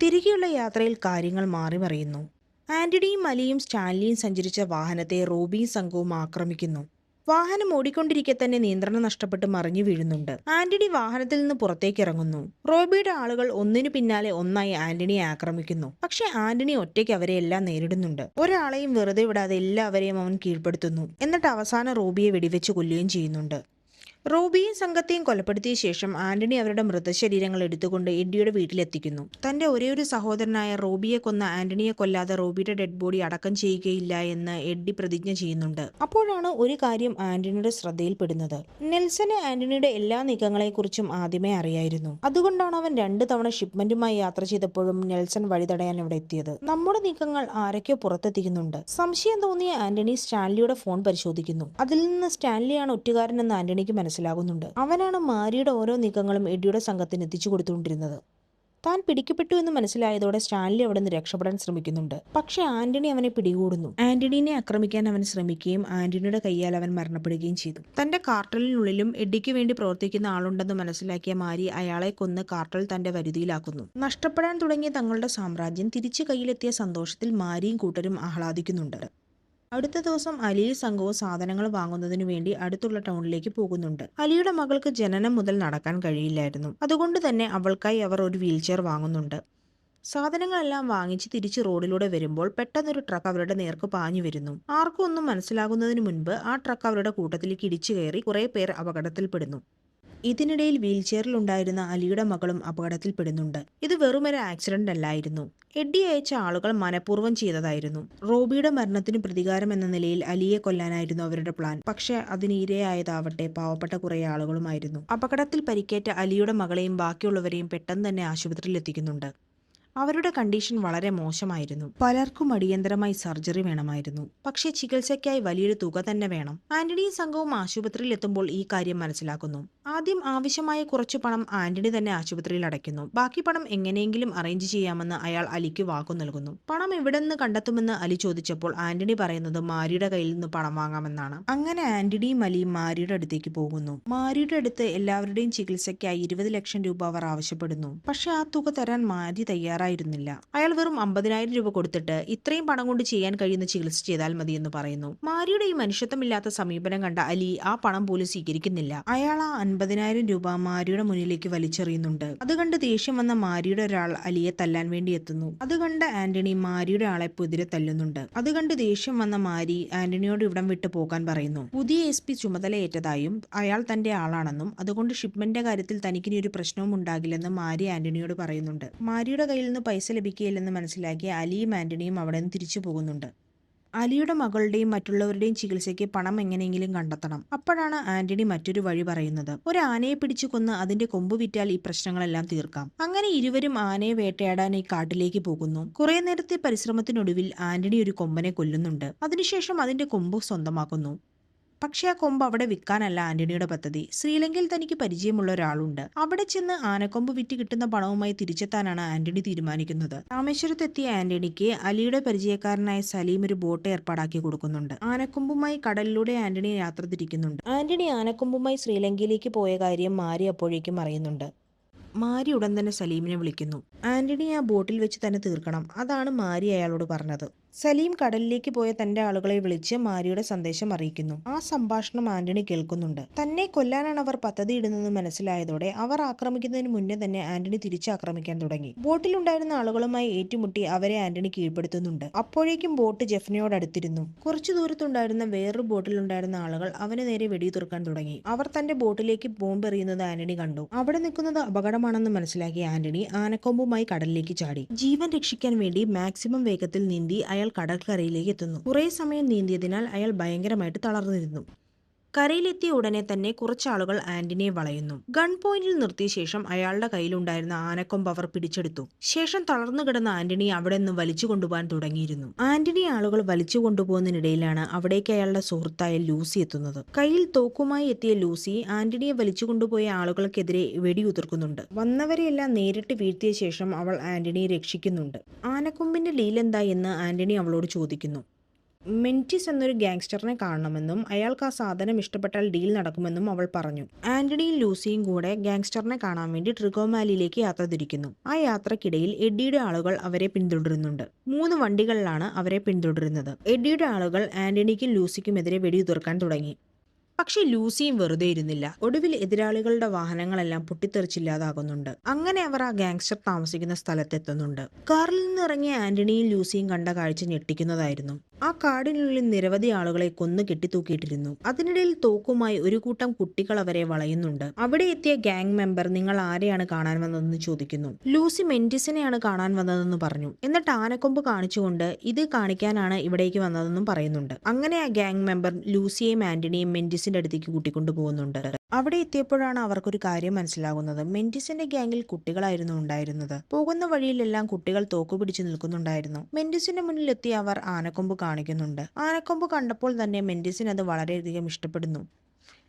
തിരികെയുള്ള യാത്രയിൽ കാര്യങ്ങൾ മാറി മറിയുന്നു. ആന്റണിയും അലിയും സ്റ്റാൻലിയും സഞ്ചരിച്ച വാഹനത്തെ റോബിയും സംഘവും ആക്രമിക്കുന്നു. വാഹനം ഓടിക്കൊണ്ടിരിക്കെ തന്നെ നിയന്ത്രണം നഷ്ടപ്പെട്ട് മറിഞ്ഞു വീഴുന്നുണ്ട്. ആന്റണി വാഹനത്തിൽ നിന്ന് പുറത്തേക്ക് ഇറങ്ങുന്നു. റോബിയുടെ ആളുകൾ ഒന്നിനു പിന്നാലെ ഒന്നായി ആന്റണിയെ ആക്രമിക്കുന്നു. പക്ഷെ ആന്റണി ഒറ്റയ്ക്ക് അവരെ എല്ലാം നേരിടുന്നുണ്ട്. ഒരാളെയും വെറുതെ വിടാതെ എല്ലാവരെയും അവൻ കീഴ്പ്പെടുത്തുന്നു. എന്നിട്ട് അവസാനം റോബിയെ വെടിവെച്ച് കൊല്ലുകയും ചെയ്യുന്നുണ്ട്. റോബിയും സംഘത്തെയും കൊലപ്പെടുത്തിയ ശേഷം ആന്റണി അവരുടെ മൃതശരീരങ്ങൾ എടുത്തുകൊണ്ട് എഡ്ഡിയുടെ വീട്ടിലെത്തിക്കുന്നു. തന്റെ ഒരേയൊരു സഹോദരനായ റോബിയെ കൊന്ന ആന്റണിയെ കൊല്ലാതെ റോബിയുടെ ഡെഡ് ബോഡി അടക്കം ചെയ്യുകയില്ല എന്ന് എഡ്ഡി പ്രതിജ്ഞ ചെയ്യുന്നുണ്ട്. അപ്പോഴാണ് ഒരു കാര്യം ആന്റണിയുടെ ശ്രദ്ധയിൽപ്പെടുന്നത്. നെൽസന് ആന്റണിയുടെ എല്ലാ നീക്കങ്ങളെക്കുറിച്ചും ആദ്യമേ അറിയായിരുന്നു. അതുകൊണ്ടാണ് അവൻ 2 തവണ ഷിപ്മെന്റുമായി യാത്ര ചെയ്തപ്പോഴും നെൽസൺ വഴി തടയാൻ ഇവിടെ എത്തിയത്. നമ്മുടെ നീക്കങ്ങൾ ആരൊക്കെയോ പുറത്തെത്തിക്കുന്നുണ്ട്. സംശയം തോന്നിയ ആന്റണി സ്റ്റാൻലിയുടെ ഫോൺ പരിശോധിക്കുന്നു. അതിൽ നിന്ന് സ്റ്റാൻലിയാണ് ഒറ്റുകാരനെന്ന് ആന്റണിക്ക് മനസ്സിലാകുന്നുണ്ട്. അവനാണ് മാരിയുടെ ഓരോ നീക്കങ്ങളും എഡ്ഡിയുടെ സംഘത്തിന് എത്തിച്ചു കൊടുത്തുകൊണ്ടിരുന്നത്. താൻ പിടിക്കപ്പെട്ടു എന്ന് മനസ്സിലായതോടെ സ്റ്റാൻലി അവിടെ നിന്ന് രക്ഷപ്പെടാൻ ശ്രമിക്കുന്നുണ്ട്. പക്ഷെ ആന്റണി അവനെ പിടികൂടുന്നു. ആന്റണിനെ ആക്രമിക്കാൻ അവൻ ശ്രമിക്കുകയും ആന്റണിയുടെ കയ്യാൽ അവൻ മരണപ്പെടുകയും ചെയ്തു. തന്റെ കാർട്ടലിനുള്ളിലും എഡ്ഡിക്ക് വേണ്ടി പ്രവർത്തിക്കുന്ന ആളുണ്ടെന്ന് മനസ്സിലാക്കിയ മാരി അയാളെ കൊന്ന് കാർട്ടൽ തന്റെ വരുതിയിലാക്കുന്നു. നഷ്ടപ്പെടാൻ തുടങ്ങിയ തങ്ങളുടെ സാമ്രാജ്യം തിരിച്ചു കയ്യിലെത്തിയ സന്തോഷത്തിൽ മാരിയും കൂട്ടരും ആഹ്ലാദിക്കുന്നുണ്ട്. അടുത്ത ദിവസം അലിയും സംഘവും സാധനങ്ങൾ വാങ്ങുന്നതിനു വേണ്ടി അടുത്തുള്ള ടൗണിലേക്ക് പോകുന്നുണ്ട്. അലിയുടെ മകൾക്ക് ജനനം മുതൽ നടക്കാൻ കഴിയില്ലായിരുന്നു. അതുകൊണ്ട് തന്നെ അവൾക്കായി അവർ ഒരു വീൽചെയർ വാങ്ങുന്നുണ്ട്. സാധനങ്ങളെല്ലാം വാങ്ങിച്ച് തിരിച്ച് റോഡിലൂടെ വരുമ്പോൾ പെട്ടെന്നൊരു ട്രക്ക് അവരുടെ നേർക്ക് പാഞ്ഞു വരുന്നു. ആർക്കും ഒന്നും മനസ്സിലാകുന്നതിന് മുൻപ് ആ ട്രക്ക് അവരുടെ കൂട്ടത്തിലേക്ക് ഇടിച്ചു കയറി കുറെ പേർ അപകടത്തിൽപ്പെടുന്നു. ഇതിനിടയിൽ വീൽചെയറിൽ ഉണ്ടായിരുന്ന അലിയുടെ മകളും അപകടത്തിൽപ്പെടുന്നുണ്ട്. ഇത് വെറുമൊരു ആക്സിഡന്റ് അല്ലായിരുന്നു. എഡ്ഡി അയച്ച ആളുകൾ മനഃപൂർവ്വം ചെയ്തതായിരുന്നു. റോബിയുടെ മരണത്തിന് പ്രതികാരം എന്ന നിലയിൽ അലിയെ കൊല്ലാനായിരുന്നു അവരുടെ പ്ലാൻ. പക്ഷെ അതിന് ഇരയായതാവട്ടെ പാവപ്പെട്ട കുറെ ആളുകളുമായിരുന്നു. അപകടത്തിൽ പരിക്കേറ്റ അലിയുടെ മകളെയും ബാക്കിയുള്ളവരെയും പെട്ടെന്ന് തന്നെ ആശുപത്രിയിൽ എത്തിക്കുന്നുണ്ട്. അവരുടെ കണ്ടീഷൻ വളരെ മോശമായിരുന്നു. പലർക്കും അടിയന്തരമായി സർജറി വേണമായിരുന്നു. പക്ഷേ ചികിത്സയ്ക്കായി വലിയൊരു തുക തന്നെ വേണം. ആന്റണിയും സംഘവും ആശുപത്രിയിൽ എത്തുമ്പോൾ ഈ കാര്യം മനസ്സിലാക്കുന്നു. ആദ്യം ആവശ്യമായ കുറച്ചു പണം ആന്റണി തന്നെ ആശുപത്രിയിൽ അടയ്ക്കുന്നു. ബാക്കി പണം എങ്ങനെയെങ്കിലും അറേഞ്ച് ചെയ്യാമെന്ന് അയാൾ അലിക്ക് വാക്കു നൽകുന്നു. പണം എവിടെ നിന്ന് കണ്ടെത്തുമെന്ന് അലി ചോദിച്ചപ്പോൾ ആന്റണി പറയുന്നത് മാരിയുടെ കയ്യിൽ നിന്ന് പണം വാങ്ങാമെന്നാണ്. അങ്ങനെ ആന്റണിയും അലിയും മാരിയുടെ അടുത്തേക്ക് പോകുന്നു. മാരിയുടെ അടുത്ത് എല്ലാവരുടെയും ചികിത്സയ്ക്കായി 20 ലക്ഷം രൂപ അവർ ആവശ്യപ്പെടുന്നു. പക്ഷെ ആ തുക തരാൻ മാരി തയ്യാറായിരുന്നില്ല. അയാൾ വെറും 50,000 രൂപ കൊടുത്തിട്ട് ഇത്രയും പണം കൊണ്ട് ചെയ്യാൻ കഴിയുന്ന ചികിത്സ ചെയ്താൽ മതിയെന്ന് പറയുന്നു. മാരിയുടെ ഈ മനുഷ്യത്വമില്ലാത്ത സമീപനം കണ്ട അലി ആ പണം പോലും സ്വീകരിക്കുന്നില്ല. അയാൾ ആ 50,000 രൂപ മാരിയുടെ മുന്നിലേക്ക് വലിച്ചെറിയുന്നുണ്ട്. അത് കണ്ട് ദേഷ്യം വന്ന മാരിയുടെ ഒരാൾ അലിയെ തല്ലാൻ വേണ്ടി എത്തുന്നു. അത് കണ്ട് ആന്റണി മാരിയുടെ ആളെ കുതിരെ തല്ലുന്നുണ്ട്. അത് കണ്ട് ദേഷ്യം വന്ന മാരി ആന്റണിയോട് ഇവിടം വിട്ടു പോകാൻ പറയുന്നു. പുതിയ SP ചുമതലയേറ്റതായും അയാൾ തന്റെ ആളാണെന്നും അതുകൊണ്ട് ഷിപ്മെന്റിന്റെ കാര്യത്തിൽ തനിക്കിനി ഒരു പ്രശ്നവും ഉണ്ടാകില്ലെന്ന് മാരി ആന്റണിയോട് പറയുന്നുണ്ട്. മാരിയുടെ കയ്യിൽ നിന്ന് പൈസ ലഭിക്കുകയില്ലെന്ന് മനസ്സിലാക്കി അലിയും ആന്റണിയും അവിടെ നിന്ന് തിരിച്ചു പോകുന്നുണ്ട്. അലിയുടെ മകളുടെയും മറ്റുള്ളവരുടെയും ചികിത്സയ്ക്ക് പണം എങ്ങനെയെങ്കിലും കണ്ടെത്തണം. അപ്പോഴാണ് ആന്റണി മറ്റൊരു വഴി പറയുന്നത്. ഒരു ആനയെ പിടിച്ചു കൊന്ന് അതിന്റെ കൊമ്പ് വിറ്റാൽ ഈ പ്രശ്നങ്ങളെല്ലാം തീർക്കാം. അങ്ങനെ ഇരുവരും ആനയെ വേട്ടയാടാൻ ഈ കാട്ടിലേക്ക് പോകുന്നു. കുറെ നേരത്തെ പരിശ്രമത്തിനൊടുവിൽ ആന്റണി ഒരു കൊമ്പനെ കൊല്ലുന്നുണ്ട്. അതിനുശേഷം അതിന്റെ കൊമ്പ് സ്വന്തമാക്കുന്നു. പക്ഷെ ആ കൊമ്പ് അവിടെ വിൽക്കാനല്ല ആന്റണിയുടെ പദ്ധതി. ശ്രീലങ്കയിൽ തനിക്ക് പരിചയമുള്ള ഒരാളുണ്ട്. അവിടെ ചെന്ന് ആനക്കൊമ്പ് വിറ്റ് കിട്ടുന്ന പണവുമായി തിരിച്ചെത്താനാണ് ആന്റണി തീരുമാനിക്കുന്നത്. രാമേശ്വരത്തെത്തിയ ആന്റണിക്ക് അലിയുടെ പരിചയക്കാരനായ സലീം ഒരു ബോട്ട് ഏർപ്പാടാക്കി കൊടുക്കുന്നുണ്ട്. ആനക്കൊമ്പുമായി കടലിലൂടെ ആന്റണി യാത്ര തിരിക്കുന്നുണ്ട്. ആന്റണി ആനക്കൊമ്പുമായി ശ്രീലങ്കയിലേക്ക് പോയ കാര്യം മാരി അപ്പോഴേക്കും അറിയുന്നുണ്ട്. മാരി ഉടൻ തന്നെ സലീമിനെ വിളിക്കുന്നു. ആന്റണി ആ ബോട്ടിൽ വെച്ച് തന്നെ തീർക്കണം. അതാണ് മാരി അയാളോട് പറഞ്ഞത്. സലീം കടലിലേക്ക് പോയ തന്റെ ആളുകളെ വിളിച്ച് മാരിയുടെ സന്ദേശം അറിയിക്കുന്നു. ആ സംഭാഷണം ആന്റണി കേൾക്കുന്നുണ്ട്. തന്നെ കൊല്ലാനാണ് അവർ പദ്ധതി ഇടുന്നതെന്ന് മനസ്സിലായതോടെ അവർ ആക്രമിക്കുന്നതിന് മുന്നേ തന്നെ ആന്റണി തിരിച്ചാക്രമിക്കാൻ തുടങ്ങി. ബോട്ടിലുണ്ടായിരുന്ന ആളുകളുമായി ഏറ്റുമുട്ടി അവരെ ആന്റണി കീഴ്പ്പെടുത്തുന്നുണ്ട്. അപ്പോഴേക്കും ബോട്ട് ജെഫ്നയോട് അടുത്തിരുന്നു. കുറച്ചു ദൂരത്തുണ്ടായിരുന്ന വേറൊരു ബോട്ടിലുണ്ടായിരുന്ന ആളുകൾ അവന് നേരെ വെടിയുതിർക്കാൻ തുടങ്ങി. അവർ തന്റെ ബോട്ടിലേക്ക് ബോംബ് എറിയുന്നത് ആന്റണി കണ്ടു. അവിടെ നിൽക്കുന്നത് അപകടമാണെന്ന് മനസ്സിലാക്കിയ ആന്റണി ആനക്കൊമ്പുമായി കടലിലേക്ക് ചാടി. ജീവൻ രക്ഷിക്കാൻ വേണ്ടി മാക്സിമം വേഗത്തിൽ നീന്തി അയാൾ കടൽക്കരയിലേക്ക് എത്തുന്നു. കുറെ സമയം നീന്തിയതിനാൽ അയാൾ ഭയങ്കരമായിട്ട് തളർന്നിരുന്നു. കരയിലെത്തിയ ഉടനെ തന്നെ കുറച്ചാളുകൾ ആന്റണിയെ വളയുന്നു. ഗൺ പോയിന്റിൽ നിർത്തിയ ശേഷം അയാളുടെ കയ്യിലുണ്ടായിരുന്ന ആനക്കൊമ്പ് അവർ പിടിച്ചെടുത്തു. ശേഷം തളർന്നു കിടന്ന ആന്റണി അവിടെ നിന്ന് വലിച്ചു കൊണ്ടുപോകാൻ തുടങ്ങിയിരുന്നു. ആന്റണി ആളുകൾ വലിച്ചു കൊണ്ടുപോകുന്നതിനിടയിലാണ് അവിടേക്ക് അയാളുടെ സുഹൃത്തായ ലൂസി എത്തുന്നത്. കയ്യിൽ തോക്കുമായി എത്തിയ ലൂസി ആന്റണിയെ വലിച്ചു കൊണ്ടുപോയ ആളുകൾക്കെതിരെ വെടിയുതിർക്കുന്നുണ്ട്. വന്നവരെയെല്ലാം നേരിട്ട് വീഴ്ത്തിയ ശേഷം അവൾ ആന്റണിയെ രക്ഷിക്കുന്നുണ്ട്. ആനക്കൊമ്പിന്റെ ഡീൽ എന്താ എന്ന് ആന്റണി അവളോട് ചോദിക്കുന്നു. മെന്റിസ് എന്നൊരു ഗാങ്സ്റ്ററിനെ കാണണമെന്നും അയാൾക്ക് ആ സാധനം ഇഷ്ടപ്പെട്ടാൽ ഡീൽ നടക്കുമെന്നും അവൾ പറഞ്ഞു. ആന്റണിയും ലൂസിയും കൂടെ ഗാങ്സ്റ്ററിനെ കാണാൻ വേണ്ടി ട്രിഗോമാലിയിലേക്ക് യാത്ര തിരിക്കുന്നു. ആ യാത്രക്കിടയിൽ എഡ്ഡിയുടെ ആളുകൾ അവരെ പിന്തുടരുന്നുണ്ട്. 3 വണ്ടികളിലാണ് അവരെ പിന്തുടരുന്നത്. എഡ്ഡിയുടെ ആളുകൾ ആന്റണിക്കും ലൂസിക്കുമെതിരെ വെടിയുതിർക്കാൻ തുടങ്ങി. പക്ഷെ ലൂസിയും വെറുതെ ഇരുന്നില്ല. ഒടുവിൽ എതിരാളികളുടെ വാഹനങ്ങളെല്ലാം പൊട്ടിത്തെറിച്ചില്ലാതാകുന്നുണ്ട്. അങ്ങനെ അവർ ആ ഗാങ്സ്റ്റർ താമസിക്കുന്ന സ്ഥലത്തെത്തുന്നുണ്ട്. കാറിൽ നിന്ന് ഇറങ്ങിയ ആന്റണിയും ലൂസിയും കണ്ട കാഴ്ച ഞെട്ടിക്കുന്നതായിരുന്നു. ആ കാടിനുള്ളിൽ നിരവധി ആളുകളെ കൊന്നു കെട്ടിത്തൂക്കിയിട്ടിരുന്നു. അതിനിടയിൽ തോക്കുമായി ഒരു കൂട്ടം കുട്ടികൾ അവരെ വളയുന്നുണ്ട്. അവിടെ എത്തിയ ഗാങ് മെമ്പർ നിങ്ങൾ ആരെയാണ് കാണാൻ വന്നതെന്ന് ചോദിക്കുന്നു. ലൂസി മെന്റിസിനെയാണ് കാണാൻ വന്നതെന്ന് പറഞ്ഞു. എന്നിട്ട് ആനക്കൊമ്പ് കാണിച്ചുകൊണ്ട് ഇത് കാണിക്കാനാണ് ഇവിടേക്ക് വന്നതെന്നും പറയുന്നുണ്ട്. അങ്ങനെ ആ ഗാങ് മെമ്പർ ലൂസിയെയും ആന്റണിയും മെന്റിസിന്റെ അടുത്തേക്ക് കൂട്ടിക്കൊണ്ടു പോകുന്നുണ്ട്. അവിടെ എത്തിയപ്പോഴാണ് അവർക്കൊരു കാര്യം മനസ്സിലാകുന്നത്. മെന്റിസിന്റെ ഗ്യാങ്ങിൽ കുട്ടികളായിരുന്നു ഉണ്ടായിരുന്നത്. പോകുന്ന വഴിയിലെല്ലാം കുട്ടികൾ തോക്കു പിടിച്ചു നിൽക്കുന്നുണ്ടായിരുന്നു. മെന്റിസിന്റെ മുന്നിലെത്തി അവർ ആനക്കൊമ്പ് കാണിക്കുന്നുണ്ട്. ആനക്കൊമ്പ് കണ്ടപ്പോൾ തന്നെ മെന്റിസിന് അത് വളരെയധികം ഇഷ്ടപ്പെടുന്നു.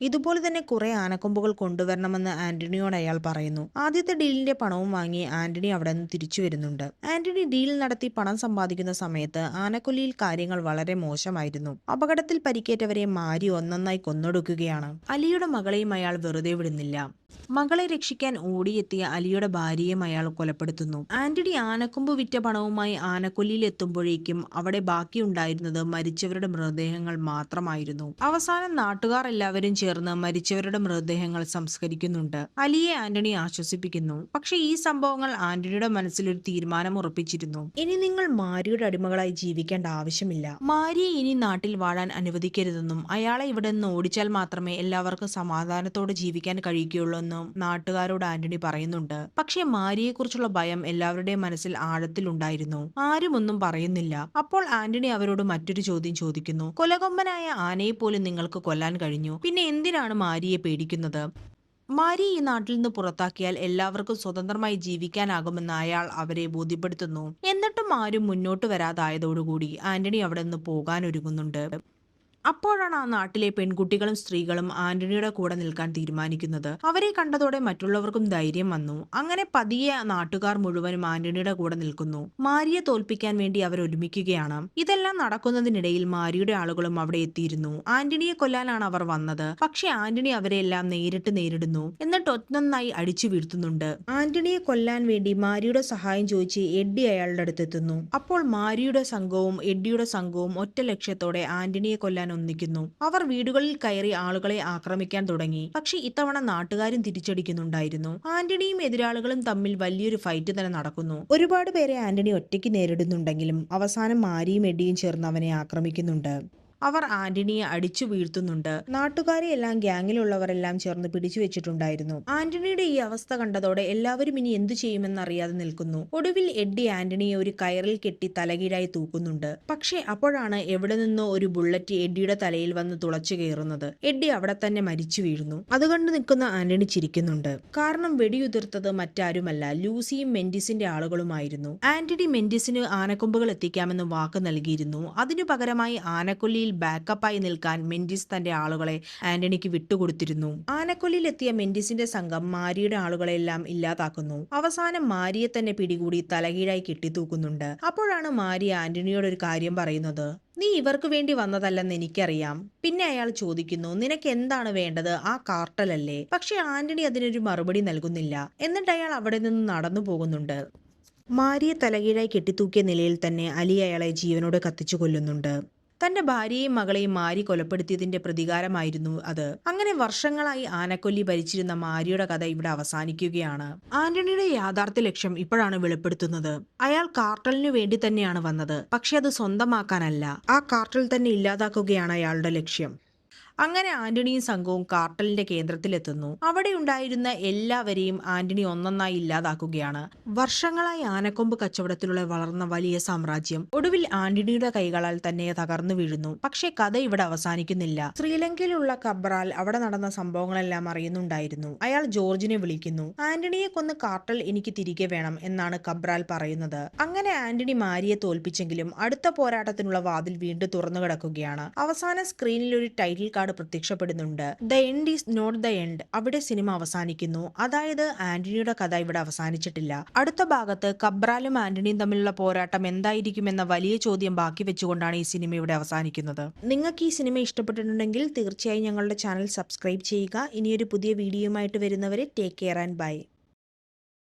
ഇതുപോലെ തന്നെ കുറെ ആനക്കൊമ്പുകൾ കൊണ്ടുവരണമെന്ന് ആന്റണിയോട് അയാൾ പറയുന്നു. ആദ്യത്തെ ഡീലിന്റെ പണവും വാങ്ങി ആന്റണി അവിടെ നിന്ന് തിരിച്ചു വരുന്നുണ്ട്. ആന്റണി ഡീൽ നടത്തി പണം സമ്പാദിക്കുന്ന സമയത്ത് ആനക്കൊല്ലിയിൽ കാര്യങ്ങൾ വളരെ മോശമായിരുന്നു. അപകടത്തിൽ പരിക്കേറ്റവരെ മാരി ഒന്നൊന്നായി കൊന്നൊടുക്കുകയാണ്. അലിയുടെ മകളെയും അയാൾ വെറുതെ വിടുന്നില്ല. മകളെ രക്ഷിക്കാൻ ഓടിയെത്തിയ അലിയുടെ ഭാര്യയും അയാൾ കൊലപ്പെടുത്തുന്നു. ആന്റണി ആനക്കൊമ്പ് വിറ്റ പണവുമായി ആനക്കൊല്ലിയിൽ എത്തുമ്പോഴേക്കും അവിടെ ബാക്കിയുണ്ടായിരുന്നത് മരിച്ചവരുടെ മൃതദേഹങ്ങൾ മാത്രമായിരുന്നു. അവസാനം നാട്ടുകാർ എല്ലാവരും ചേർന്ന് ചേർന്ന് മരിച്ചവരുടെ മൃതദേഹങ്ങൾ സംസ്കരിക്കുന്നുണ്ട്. അലിയെ ആന്റണി ആശ്വസിപ്പിക്കുന്നു. പക്ഷെ ഈ സംഭവങ്ങൾ ആന്റണിയുടെ മനസ്സിൽ ഒരു തീരുമാനം ഉറപ്പിച്ചിരുന്നു. ഇനി നിങ്ങൾ മാരിയുടെ അടിമകളായി ജീവിക്കേണ്ട ആവശ്യമില്ല. മാരിയെ ഇനി നാട്ടിൽ വാഴാൻ അനുവദിക്കരുതെന്നും അയാളെ ഇവിടെ നിന്ന് ഓടിച്ചാൽ മാത്രമേ എല്ലാവർക്കും സമാധാനത്തോടെ ജീവിക്കാൻ കഴിയുകയുള്ളൂ എന്നും നാട്ടുകാരോട് ആന്റണി പറയുന്നുണ്ട്. പക്ഷെ മാരിയെക്കുറിച്ചുള്ള ഭയം എല്ലാവരുടെയും മനസ്സിൽ ആഴത്തിലുണ്ടായിരുന്നു. ആരും ഒന്നും പറയുന്നില്ല. അപ്പോൾ ആന്റണി അവരോട് മറ്റൊരു ചോദ്യം ചോദിക്കുന്നു. കൊലകൊമ്പനായ ആനയെ പോലും നിങ്ങൾക്ക് കൊല്ലാൻ കഴിഞ്ഞു, പിന്നെ എന്തിനാണ് മാരിയെ പേടിക്കുന്നത്? മാരി ഈ നാട്ടിൽ നിന്ന് പുറത്താക്കിയാൽ എല്ലാവർക്കും സ്വതന്ത്രമായി ജീവിക്കാനാകുമെന്ന് അയാൾ അവരെ ബോധ്യപ്പെടുത്തുന്നു. എന്നിട്ടും ആരും മുന്നോട്ട് വരാതായതോടുകൂടി ആന്റണി അവിടെ നിന്ന് പോകാനൊരുങ്ങുന്നുണ്ട്. അപ്പോഴാണ് ആ നാട്ടിലെ പെൺകുട്ടികളും സ്ത്രീകളും ആന്റണിയുടെ കൂടെ നിൽക്കാൻ തീരുമാനിക്കുന്നത്. അവരെ കണ്ടതോടെ മറ്റുള്ളവർക്കും ധൈര്യം വന്നു. അങ്ങനെ പതിയെ നാട്ടുകാർ മുഴുവനും ആന്റണിയുടെ കൂടെ നിൽക്കുന്നു. മാരിയെ തോൽപ്പിക്കാൻ വേണ്ടി അവർ ഒരുമിക്കുകയാണ്. ഇതെല്ലാം നടക്കുന്നതിനിടയിൽ മാരിയുടെ ആളുകളും അവിടെ എത്തിയിരുന്നു. ആന്റണിയെ കൊല്ലാനാണ് അവർ വന്നത്. പക്ഷെ ആന്റണി അവരെല്ലാം നേരിടുന്നു. എന്നിട്ട് ഒന്നൊന്നായി അടിച്ചു വീഴ്ത്തുന്നുണ്ട്. ആന്റണിയെ കൊല്ലാൻ വേണ്ടി മാരിയുടെ സഹായം ചോദിച്ച് എഡ്ഡി അയാളുടെ അടുത്തെത്തുന്നു. അപ്പോൾ മാരിയുടെ സംഘവും എഡ്ഡിയുടെ സംഘവും ഒറ്റ ലക്ഷ്യത്തോടെ ആന്റണിയെ കൊല്ലാൻ ഒന്നിക്കുന്നു. അവർ വീടുകളിൽ കയറി ആളുകളെ ആക്രമിക്കാൻ തുടങ്ങി. പക്ഷെ ഇത്തവണ നാട്ടുകാരും തിരിച്ചടിക്കുന്നുണ്ടായിരുന്നു. ആന്റണിയും എതിരാളികളും തമ്മിൽ വലിയൊരു ഫൈറ്റ് തന്നെ നടക്കുന്നു. ഒരുപാട് പേരെ ആന്റണി ഒറ്റയ്ക്ക് നേരിടുന്നുണ്ടെങ്കിലും അവസാനം മാരിയും എഡ്ഡിയും ചേർന്ന് അവനെ ആക്രമിക്കുന്നുണ്ട്. അവർ ആന്റണിയെ അടിച്ചു വീഴ്ത്തുന്നുണ്ട്. നാട്ടുകാരെ എല്ലാം ഗ്യാങ്ങിലുള്ളവരെല്ലാം ചേർന്ന് പിടിച്ചു വെച്ചിട്ടുണ്ടായിരുന്നു. ആന്റണിയുടെ ഈ അവസ്ഥ കണ്ടതോടെ എല്ലാവരും ഇനി എന്തു ചെയ്യുമെന്നറിയാതെ നിൽക്കുന്നു. ഒടുവിൽ എഡ്ഡി ആന്റണിയെ ഒരു കയറിൽ കെട്ടി തലകീഴായി തൂക്കുന്നുണ്ട്. പക്ഷേ അപ്പോഴാണ് എവിടെ നിന്നോ ഒരു ബുള്ളറ്റ് എഡ്ഡിയുടെ തലയിൽ വന്ന് തുളച്ചു കയറുന്നത്. എഡ്ഡി അവിടെ തന്നെ മരിച്ചു വീഴുന്നു. അതുകണ്ട് നിൽക്കുന്ന ആന്റണി ചിരിക്കുന്നുണ്ട്. കാരണം വെടിയുതിർത്തത് മറ്റാരുമല്ല, ലൂസിയും മെന്റിസിന്റെ ആളുകളുമായിരുന്നു. ആന്റണി മെന്റിസിന് ആനക്കൊമ്പുകൾ എത്തിക്കാമെന്ന് വാക്ക് നൽകിയിരുന്നു. അതിനു പകരമായി ആനക്കൊല്ലിയിൽ ബാക്കപ്പായി നിൽക്കാൻ മെന്റിസ് തന്റെ ആളുകളെ ആന്റണിക്ക് വിട്ടുകൊടുത്തിരുന്നു. ആനക്കൊല്ലിയിലെത്തിയ മെന്റിസിന്റെ സംഘം മാരിയുടെ ആളുകളെല്ലാം ഇല്ലാതാക്കുന്നു. അവസാനം മാരിയെ തന്നെ പിടികൂടി തലകീഴായി കെട്ടിത്തൂക്കുന്നുണ്ട്. അപ്പോഴാണ് മാരി ആന്റണിയോട് ഒരു കാര്യം പറയുന്നത്. നീ ഇവർക്ക് വേണ്ടി വന്നതല്ലെന്ന് എനിക്കറിയാം. പിന്നെ അയാൾ ചോദിക്കുന്നു, നിനക്ക് എന്താണ് വേണ്ടത്? ആ കാർട്ടലല്ലേ? പക്ഷെ ആന്റണി അതിനൊരു മറുപടി നൽകുന്നില്ല. എന്നിട്ട് അയാൾ അവിടെ നിന്ന് നടന്നു പോകുന്നുണ്ട്. മാരിയെ തലകീഴായി കെട്ടിത്തൂക്കിയ നിലയിൽ തന്നെ അലി അയാളെ ജീവനോടെ കത്തിച്ചു കൊല്ലുന്നുണ്ട്. തന്റെ ഭാര്യയെയും മകളെയും മാരി കൊലപ്പെടുത്തിയതിന്റെ പ്രതികാരമായിരുന്നു അത്. അങ്ങനെ വർഷങ്ങളായി ആനക്കൊല്ലി ഭരിച്ചിരുന്ന മാരിയുടെ കഥ ഇവിടെ അവസാനിക്കുകയാണ്. ആന്റണിയുടെ യാഥാർത്ഥ്യ ലക്ഷ്യം ഇപ്പോഴാണ് വെളിപ്പെടുത്തുന്നത്. അയാൾ കാർട്ടലിനു വേണ്ടി തന്നെയാണ് വന്നത്. പക്ഷെ അത് സ്വന്തമാക്കാനല്ല, ആ കാർട്ടൽ തന്നെ ഇല്ലാതാക്കുകയാണ് അയാളുടെ ലക്ഷ്യം. അങ്ങനെ ആന്റണിയും സംഘവും കാർട്ടലിന്റെ കേന്ദ്രത്തിലെത്തുന്നു. അവിടെ ഉണ്ടായിരുന്ന എല്ലാവരെയും ആന്റണി ഒന്നൊന്നായി ഇല്ലാതാക്കുകയാണ്. വർഷങ്ങളായി ആനക്കൊമ്പ് കച്ചവടത്തിലൂടെ വളർന്ന വലിയ സാമ്രാജ്യം ഒടുവിൽ ആന്റണിയുടെ കൈകളാൽ തന്നെ തകർന്നു വീഴുന്നു. പക്ഷേ കഥ ഇവിടെ അവസാനിക്കുന്നില്ല. ശ്രീലങ്കയിലുള്ള കബ്രാൽ അവിടെ നടന്ന സംഭവങ്ങളെല്ലാം അറിയുന്നുണ്ടായിരുന്നു. അയാൾ ജോർജിനെ വിളിക്കുന്നു. ആന്റണിയെ കൊന്ന് കാർട്ടൽ എനിക്ക് തിരികെ വേണം എന്നാണ് കബ്രാൽ പറയുന്നത്. അങ്ങനെ ആന്റണി മാരിയെ തോൽപ്പിച്ചെങ്കിലും അടുത്ത പോരാട്ടത്തിനുള്ള വാതിൽ വീണ്ടും തുറന്നു കിടക്കുകയാണ്. അവസാന സ്ക്രീനിൽ ഒരു ടൈറ്റിൽ കാർഡ് പ്രത്യക്ഷപ്പെടുന്നുണ്ട്. The end is not the end. അവിടെ സിനിമ അവസാനിക്കുന്നു. അതായത് ആന്റണിയുടെ കഥ ഇവിടെ അവസാനിച്ചിട്ടില്ല. അടുത്ത ഭാഗത്ത് കബ്രാലും ആന്റണിയും തമ്മിലുള്ള പോരാട്ടം എന്തായിരിക്കുമെന്ന വലിയ ചോദ്യം ബാക്കി വെച്ചുകൊണ്ടാണ് ഈ സിനിമ ഇവിടെ അവസാനിക്കുന്നത്. നിങ്ങൾക്ക് ഈ സിനിമ ഇഷ്ടപ്പെട്ടിട്ടുണ്ടെങ്കിൽ തീർച്ചയായും ഞങ്ങളുടെ ചാനൽ സബ്സ്ക്രൈബ് ചെയ്യുക. ഇനിയൊരു പുതിയ വീഡിയോയുമായിട്ട് വരുന്നവരെ ടേക്ക് കെയർ ആൻഡ് ബൈ.